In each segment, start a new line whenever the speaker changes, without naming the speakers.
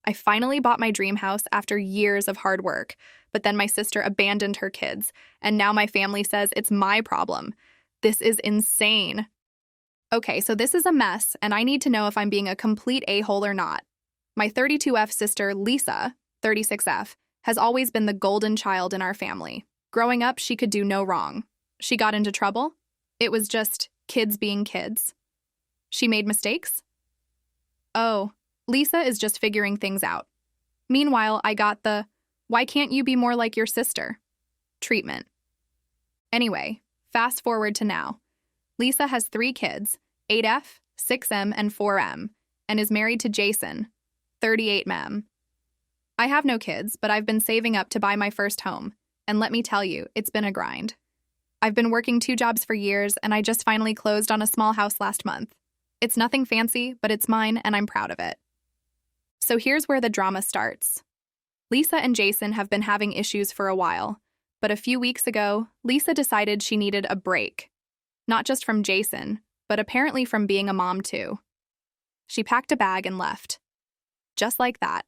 I finally bought my dream house after years of hard work, but then my sister abandoned her kids, and now my family says it's my problem. This is insane. Okay, so this is a mess, and I need to know if I'm being a complete a-hole or not. My 32F sister, Lisa, 36F, has always been the golden child in our family. Growing up, she could do no wrong. She got into trouble? It was just kids being kids. She made mistakes? Oh, Lisa is just figuring things out. Meanwhile, I got the, why can't you be more like your sister? Treatment. Anyway, fast forward to now. Lisa has 3 kids, 8F, 6M, and 4M, and is married to Jason, 38M. I have no kids, but I've been saving up to buy my first home, and let me tell you, it's been a grind. I've been working 2 jobs for years, and I just finally closed on a small house last month. It's nothing fancy, but it's mine, and I'm proud of it. So here's where the drama starts. Lisa and Jason have been having issues for a while, but a few weeks ago, Lisa decided she needed a break. Not just from Jason, but apparently from being a mom too. She packed a bag and left. Just like that.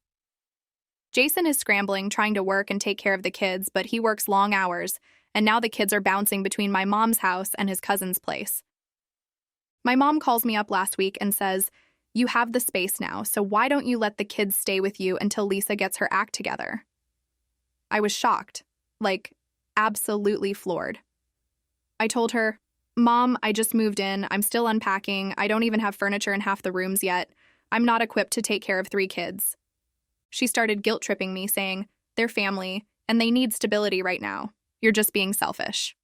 Jason is scrambling, trying to work and take care of the kids, but he works long hours, and now the kids are bouncing between my mom's house and his cousin's place. My mom calls me up last week and says, "You have the space now, so why don't you let the kids stay with you until Lisa gets her act together?" I was shocked, like, absolutely floored. I told her, "Mom, I just moved in, I'm still unpacking, I don't even have furniture in half the rooms yet. I'm not equipped to take care of 3 kids." She started guilt-tripping me, saying, "They're family, and they need stability right now. You're just being selfish."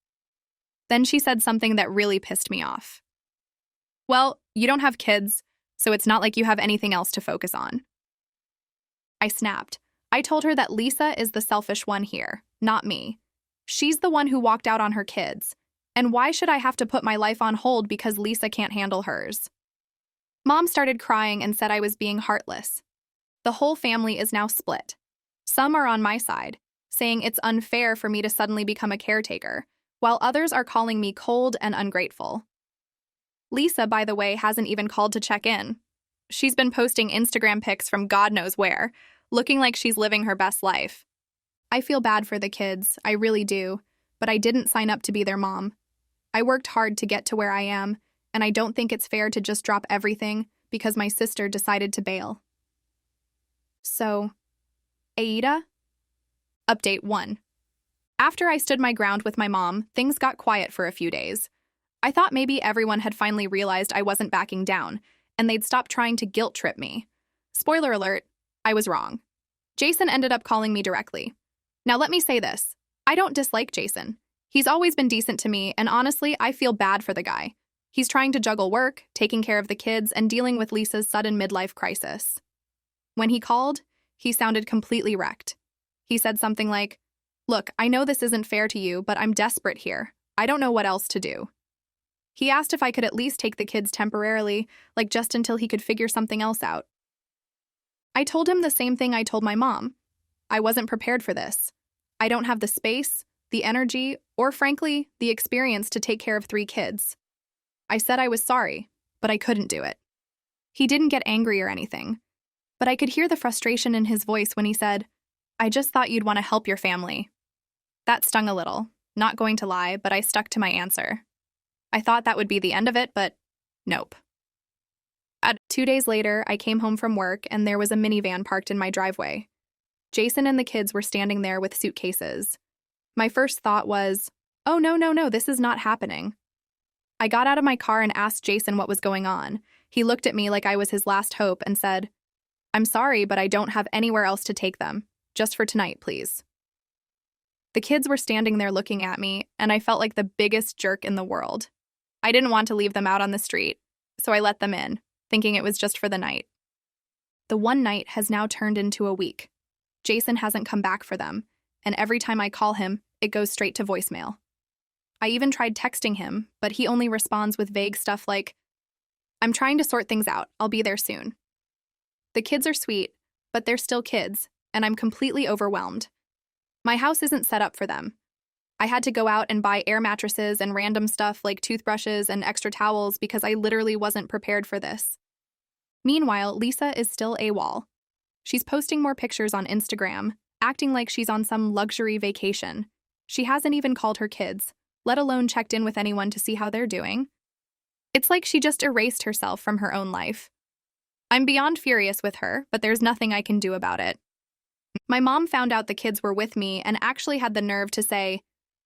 Then she said something that really pissed me off. "Well, you don't have kids, so it's not like you have anything else to focus on." I snapped. I told her that Lisa is the selfish one here, not me. She's the one who walked out on her kids. And why should I have to put my life on hold because Lisa can't handle hers? Mom started crying and said I was being heartless. The whole family is now split. Some are on my side, saying it's unfair for me to suddenly become a caretaker, while others are calling me cold and ungrateful. Lisa, by the way, hasn't even called to check in. She's been posting Instagram pics from God knows where, looking like she's living her best life. I feel bad for the kids, I really do, but I didn't sign up to be their mom. I worked hard to get to where I am, and I don't think it's fair to just drop everything because my sister decided to bail. So, aita? Update 1. After I stood my ground with my mom, things got quiet for a few days. I thought maybe everyone had finally realized I wasn't backing down, and they'd stop trying to guilt-trip me. Spoiler alert, I was wrong. Jason ended up calling me directly. Now let me say this, I don't dislike Jason. He's always been decent to me, and honestly, I feel bad for the guy. He's trying to juggle work, taking care of the kids, and dealing with Lisa's sudden midlife crisis. When he called, he sounded completely wrecked. He said something like, "Look, I know this isn't fair to you, but I'm desperate here. I don't know what else to do." He asked if I could at least take the kids temporarily, like just until he could figure something else out. I told him the same thing I told my mom. I wasn't prepared for this. I don't have the space, the energy, or frankly, the experience to take care of 3 kids. I said I was sorry, but I couldn't do it. He didn't get angry or anything, but I could hear the frustration in his voice when he said, "I just thought you'd want to help your family." That stung a little, not going to lie, but I stuck to my answer. I thought that would be the end of it, but nope. 2 days later, I came home from work and there was a minivan parked in my driveway. Jason and the kids were standing there with suitcases. My first thought was, oh no, this is not happening. I got out of my car and asked Jason what was going on. He looked at me like I was his last hope and said, "I'm sorry, but I don't have anywhere else to take them. Just for tonight, please." The kids were standing there looking at me, and I felt like the biggest jerk in the world. I didn't want to leave them out on the street, so I let them in, thinking it was just for the night. The one night has now turned into a week. Jason hasn't come back for them, and every time I call him, it goes straight to voicemail. I even tried texting him, but he only responds with vague stuff like, "I'm trying to sort things out, I'll be there soon." The kids are sweet, but they're still kids, and I'm completely overwhelmed. My house isn't set up for them. I had to go out and buy air mattresses and random stuff like toothbrushes and extra towels because I literally wasn't prepared for this. Meanwhile, Lisa is still AWOL. She's posting more pictures on Instagram, acting like she's on some luxury vacation. She hasn't even called her kids, let alone checked in with anyone to see how they're doing. It's like she just erased herself from her own life. I'm beyond furious with her, but there's nothing I can do about it. My mom found out the kids were with me and actually had the nerve to say,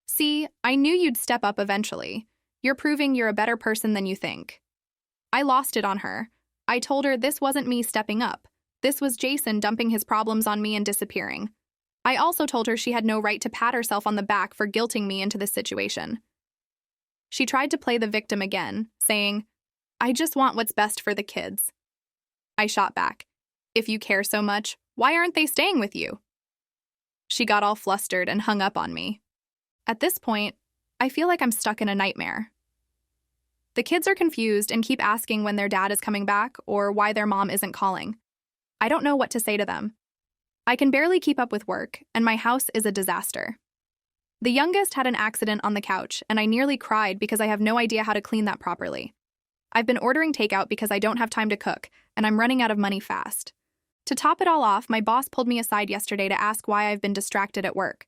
"See, I knew you'd step up eventually. You're proving you're a better person than you think." I lost it on her. I told her this wasn't me stepping up. This was Jason dumping his problems on me and disappearing. I also told her she had no right to pat herself on the back for guilting me into this situation. She tried to play the victim again, saying, "I just want what's best for the kids." I shot back, "If you care so much, why aren't they staying with you?" She got all flustered and hung up on me. At this point, I feel like I'm stuck in a nightmare. The kids are confused and keep asking when their dad is coming back or why their mom isn't calling. I don't know what to say to them. I can barely keep up with work, and my house is a disaster. The youngest had an accident on the couch, and I nearly cried because I have no idea how to clean that properly. I've been ordering takeout because I don't have time to cook, and I'm running out of money fast. To top it all off, my boss pulled me aside yesterday to ask why I've been distracted at work.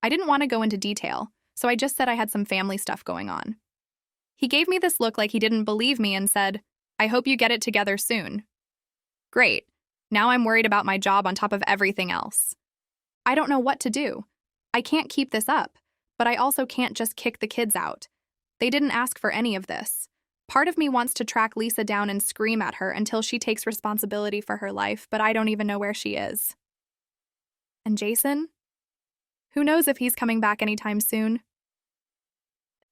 I didn't want to go into detail, so I just said I had some family stuff going on. He gave me this look like he didn't believe me and said, "I hope you get it together soon." Great. Now I'm worried about my job on top of everything else. I don't know what to do. I can't keep this up, but I also can't just kick the kids out. They didn't ask for any of this. Part of me wants to track Lisa down and scream at her until she takes responsibility for her life, but I don't even know where she is. And Jason? Who knows if he's coming back anytime soon?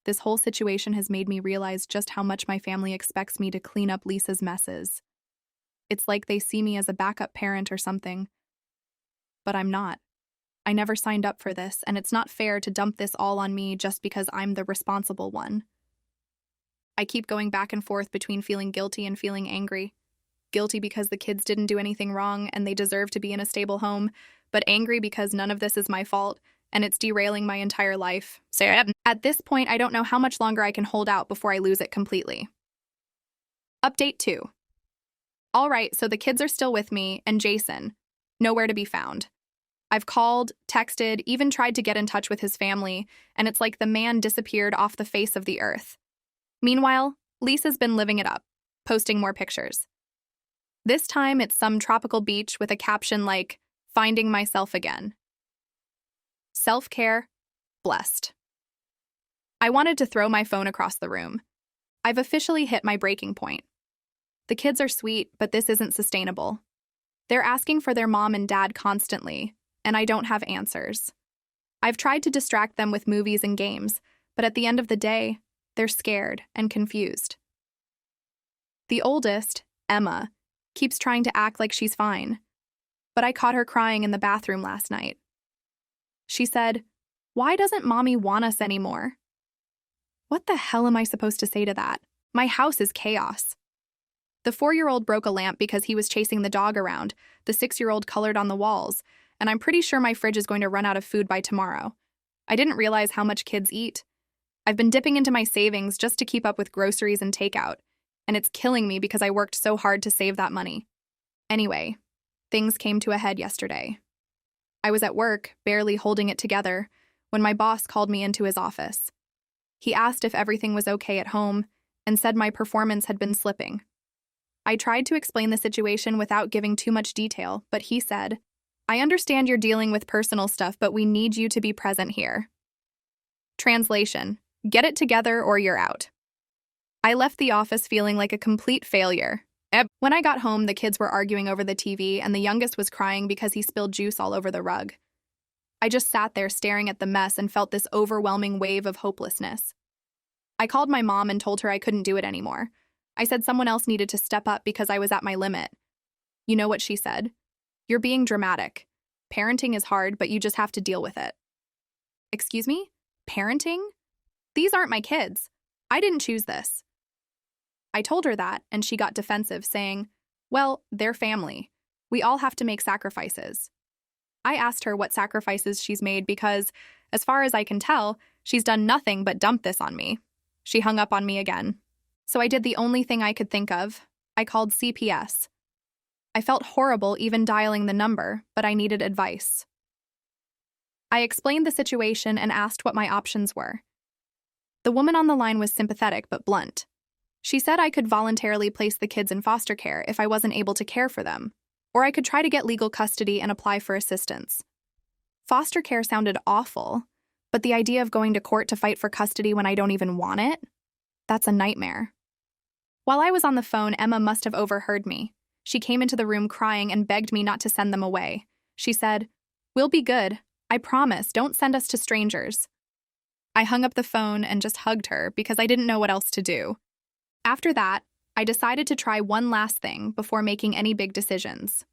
This whole situation has made me realize just how much my family expects me to clean up Lisa's messes. It's like they see me as a backup parent or something. But I'm not. I never signed up for this, and it's not fair to dump this all on me just because I'm the responsible one. I keep going back and forth between feeling guilty and feeling angry. Guilty because the kids didn't do anything wrong and they deserve to be in a stable home, but angry because none of this is my fault and it's derailing my entire life. So at this point, I don't know how much longer I can hold out before I lose it completely. Update 2. All right, so the kids are still with me, and Jason, nowhere to be found. I've called, texted, even tried to get in touch with his family, and it's like the man disappeared off the face of the earth. Meanwhile, Lisa's been living it up, posting more pictures. This time, it's some tropical beach with a caption like, "Finding myself again." Self-care, blessed. I wanted to throw my phone across the room. I've officially hit my breaking point. The kids are sweet, but this isn't sustainable. They're asking for their mom and dad constantly, and I don't have answers. I've tried to distract them with movies and games, but at the end of the day, they're scared and confused. The oldest, Emma, keeps trying to act like she's fine, but I caught her crying in the bathroom last night. She said, "Why doesn't mommy want us anymore?" What the hell am I supposed to say to that? My house is chaos. The 4-year-old broke a lamp because he was chasing the dog around. The 6-year-old colored on the walls, and I'm pretty sure my fridge is going to run out of food by tomorrow. I didn't realize how much kids eat. I've been dipping into my savings just to keep up with groceries and takeout, and it's killing me because I worked so hard to save that money. Anyway, things came to a head yesterday. I was at work, barely holding it together, when my boss called me into his office. He asked if everything was okay at home and said my performance had been slipping. I tried to explain the situation without giving too much detail, but he said, "I understand you're dealing with personal stuff, but we need you to be present here." Translation: get it together or you're out. I left the office feeling like a complete failure. When I got home, the kids were arguing over the TV, and the youngest was crying because he spilled juice all over the rug. I just sat there staring at the mess and felt this overwhelming wave of hopelessness. I called my mom and told her I couldn't do it anymore. I said someone else needed to step up because I was at my limit. You know what she said? "You're being dramatic. Parenting is hard, but you just have to deal with it." Excuse me? Parenting? These aren't my kids. I didn't choose this. I told her that, and she got defensive, saying, "Well, they're family. We all have to make sacrifices." I asked her what sacrifices she's made because, as far as I can tell, she's done nothing but dump this on me. She hung up on me again. So I did the only thing I could think of. I called CPS. I felt horrible even dialing the number, but I needed advice. I explained the situation and asked what my options were. The woman on the line was sympathetic but blunt. She said I could voluntarily place the kids in foster care if I wasn't able to care for them, or I could try to get legal custody and apply for assistance. Foster care sounded awful, but the idea of going to court to fight for custody when I don't even want it? That's a nightmare. While I was on the phone, Emma must have overheard me. She came into the room crying and begged me not to send them away. She said, "We'll be good. I promise, don't send us to strangers." I hung up the phone and just hugged her because I didn't know what else to do. After that, I decided to try one last thing before making any big decisions.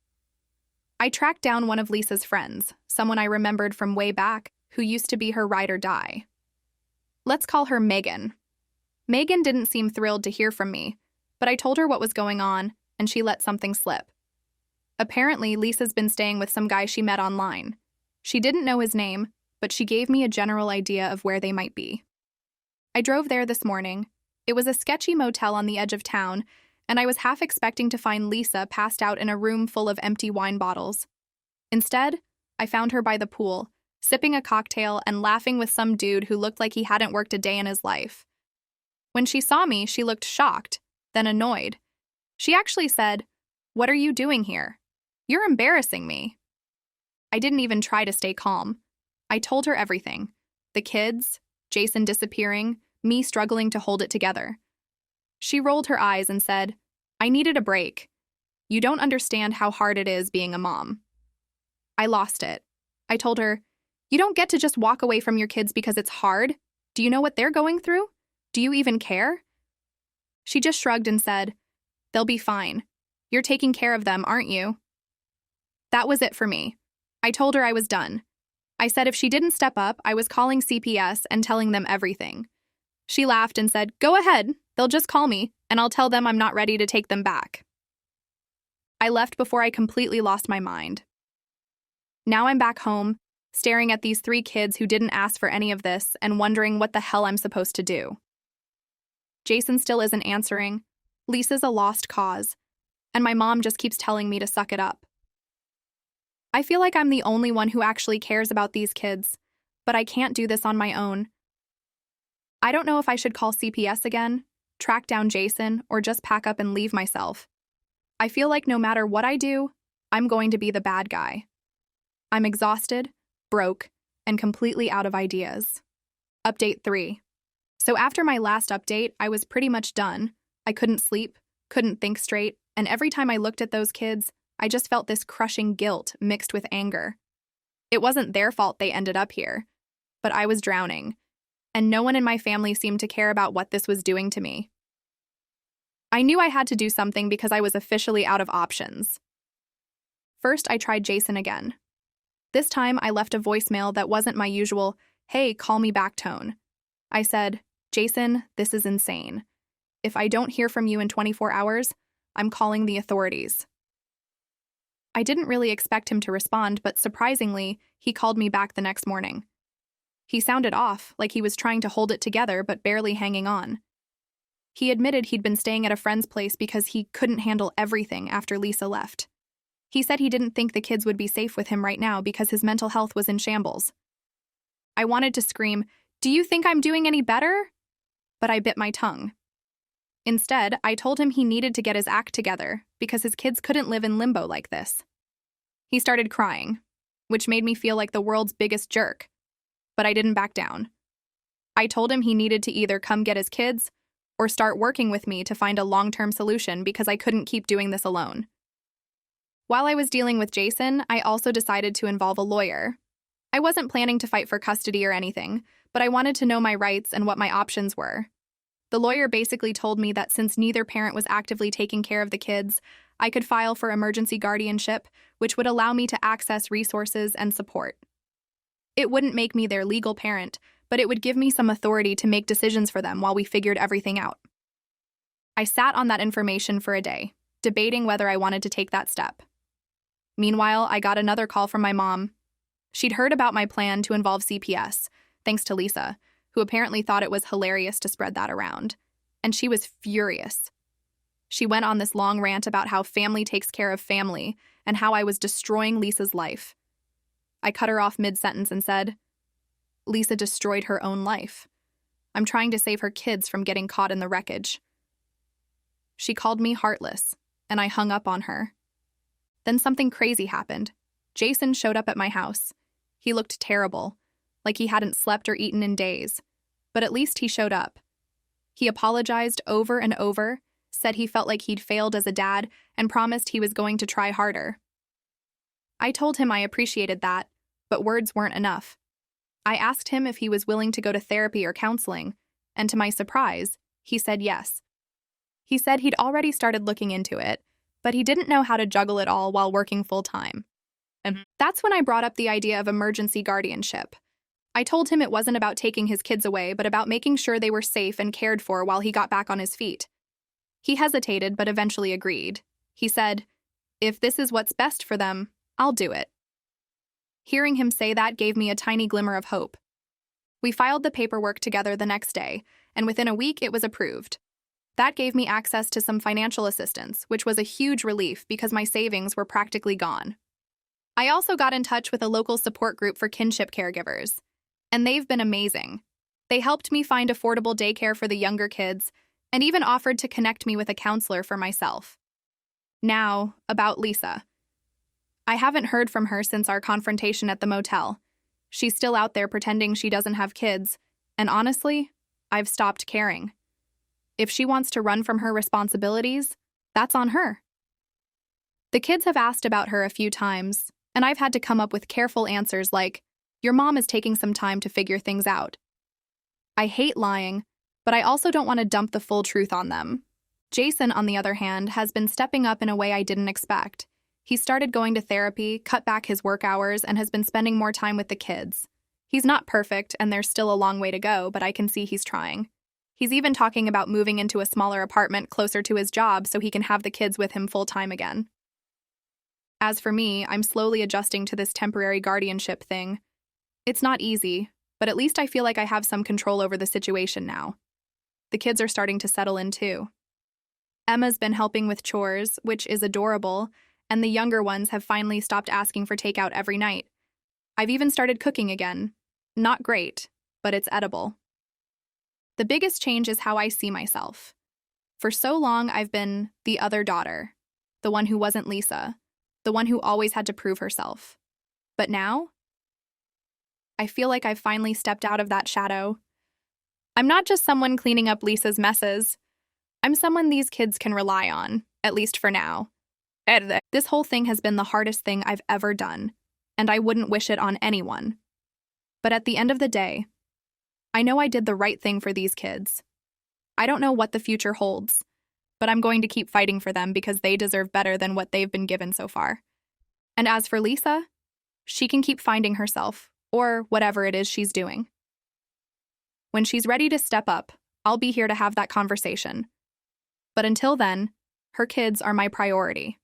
I tracked down one of Lisa's friends, someone I remembered from way back who used to be her ride or die. Let's call her Megan. Megan didn't seem thrilled to hear from me, but I told her what was going on, and she let something slip. Apparently, Lisa's been staying with some guy she met online. She didn't know his name, but she gave me a general idea of where they might be. I drove there this morning. It was a sketchy motel on the edge of town, and I was half expecting to find Lisa passed out in a room full of empty wine bottles. Instead, I found her by the pool, sipping a cocktail and laughing with some dude who looked like he hadn't worked a day in his life. When she saw me, she looked shocked, then annoyed. She actually said, "What are you doing here? You're embarrassing me." I didn't even try to stay calm. I told her everything. The kids, Jason disappearing, me struggling to hold it together. She rolled her eyes and said, "I needed a break. You don't understand how hard it is being a mom." I lost it. I told her, "You don't get to just walk away from your kids because it's hard. Do you know what they're going through? Do you even care?" She just shrugged and said, "They'll be fine. You're taking care of them, aren't you?" That was it for me. I told her I was done. I said if she didn't step up, I was calling CPS and telling them everything. She laughed and said, "Go ahead. They'll just call me, and I'll tell them I'm not ready to take them back." I left before I completely lost my mind. Now I'm back home, staring at these 3 kids who didn't ask for any of this and wondering what the hell I'm supposed to do. Jason still isn't answering. Lisa's a lost cause, and my mom just keeps telling me to suck it up. I feel like I'm the only one who actually cares about these kids, but I can't do this on my own. I don't know if I should call CPS again, track down Jason, or just pack up and leave myself. I feel like no matter what I do, I'm going to be the bad guy. I'm exhausted, broke, and completely out of ideas. Update 3. So after my last update, I was pretty much done. I couldn't sleep, couldn't think straight, and every time I looked at those kids, I just felt this crushing guilt mixed with anger. It wasn't their fault they ended up here, but I was drowning, and no one in my family seemed to care about what this was doing to me. I knew I had to do something because I was officially out of options. First, I tried Jason again. This time, I left a voicemail that wasn't my usual, "Hey, call me back" tone. I said, "Jason, this is insane. If I don't hear from you in 24 hours, I'm calling the authorities." I didn't really expect him to respond, but surprisingly, he called me back the next morning. He sounded off, like he was trying to hold it together but barely hanging on. He admitted he'd been staying at a friend's place because he couldn't handle everything after Lisa left. He said he didn't think the kids would be safe with him right now because his mental health was in shambles. I wanted to scream, "Do you think I'm doing any better?" But I bit my tongue. Instead, I told him he needed to get his act together because his kids couldn't live in limbo like this. He started crying, which made me feel like the world's biggest jerk. But I didn't back down. I told him he needed to either come get his kids or start working with me to find a long-term solution because I couldn't keep doing this alone. While I was dealing with Jason, I also decided to involve a lawyer. I wasn't planning to fight for custody or anything, but I wanted to know my rights and what my options were. The lawyer basically told me that since neither parent was actively taking care of the kids, I could file for emergency guardianship, which would allow me to access resources and support. It wouldn't make me their legal parent, but it would give me some authority to make decisions for them while we figured everything out. I sat on that information for a day, debating whether I wanted to take that step. Meanwhile, I got another call from my mom. She'd heard about my plan to involve CPS, thanks to Lisa, who apparently thought it was hilarious to spread that around, and she was furious. She went on this long rant about how family takes care of family and how I was destroying Lisa's life. I cut her off mid-sentence and said, "Lisa destroyed her own life. I'm trying to save her kids from getting caught in the wreckage." She called me heartless, and I hung up on her. Then something crazy happened. Jason showed up at my house. He looked terrible, like he hadn't slept or eaten in days, but at least he showed up. He apologized over and over, said he felt like he'd failed as a dad, and promised he was going to try harder. I told him I appreciated that, but words weren't enough. I asked him if he was willing to go to therapy or counseling, and to my surprise, he said yes. He said he'd already started looking into it, but he didn't know how to juggle it all while working full-time. And that's when I brought up the idea of emergency guardianship. I told him it wasn't about taking his kids away, but about making sure they were safe and cared for while he got back on his feet. He hesitated, but eventually agreed. He said, "If this is what's best for them, I'll do it." Hearing him say that gave me a tiny glimmer of hope. We filed the paperwork together the next day, and within a week it was approved. That gave me access to some financial assistance, which was a huge relief because my savings were practically gone. I also got in touch with a local support group for kinship caregivers, and they've been amazing. They helped me find affordable daycare for the younger kids, and even offered to connect me with a counselor for myself. Now, about Lisa. I haven't heard from her since our confrontation at the motel. She's still out there pretending she doesn't have kids, and honestly, I've stopped caring. If she wants to run from her responsibilities, that's on her. The kids have asked about her a few times, and I've had to come up with careful answers like, "Your mom is taking some time to figure things out." I hate lying, but I also don't want to dump the full truth on them. Jason, on the other hand, has been stepping up in a way I didn't expect. He started going to therapy, cut back his work hours, and has been spending more time with the kids. He's not perfect, and there's still a long way to go, but I can see he's trying. He's even talking about moving into a smaller apartment closer to his job so he can have the kids with him full-time again. As for me, I'm slowly adjusting to this temporary guardianship thing. It's not easy, but at least I feel like I have some control over the situation now. The kids are starting to settle in too. Emma's been helping with chores, which is adorable, and the younger ones have finally stopped asking for takeout every night. I've even started cooking again. Not great, but it's edible. The biggest change is how I see myself. For so long, I've been the other daughter, the one who wasn't Lisa, the one who always had to prove herself. But now, I feel like I've finally stepped out of that shadow. I'm not just someone cleaning up Lisa's messes. I'm someone these kids can rely on, at least for now. This whole thing has been the hardest thing I've ever done, and I wouldn't wish it on anyone. But at the end of the day, I know I did the right thing for these kids. I don't know what the future holds, but I'm going to keep fighting for them because they deserve better than what they've been given so far. And as for Lisa, she can keep finding herself, or whatever it is she's doing. When she's ready to step up, I'll be here to have that conversation. But until then, her kids are my priority.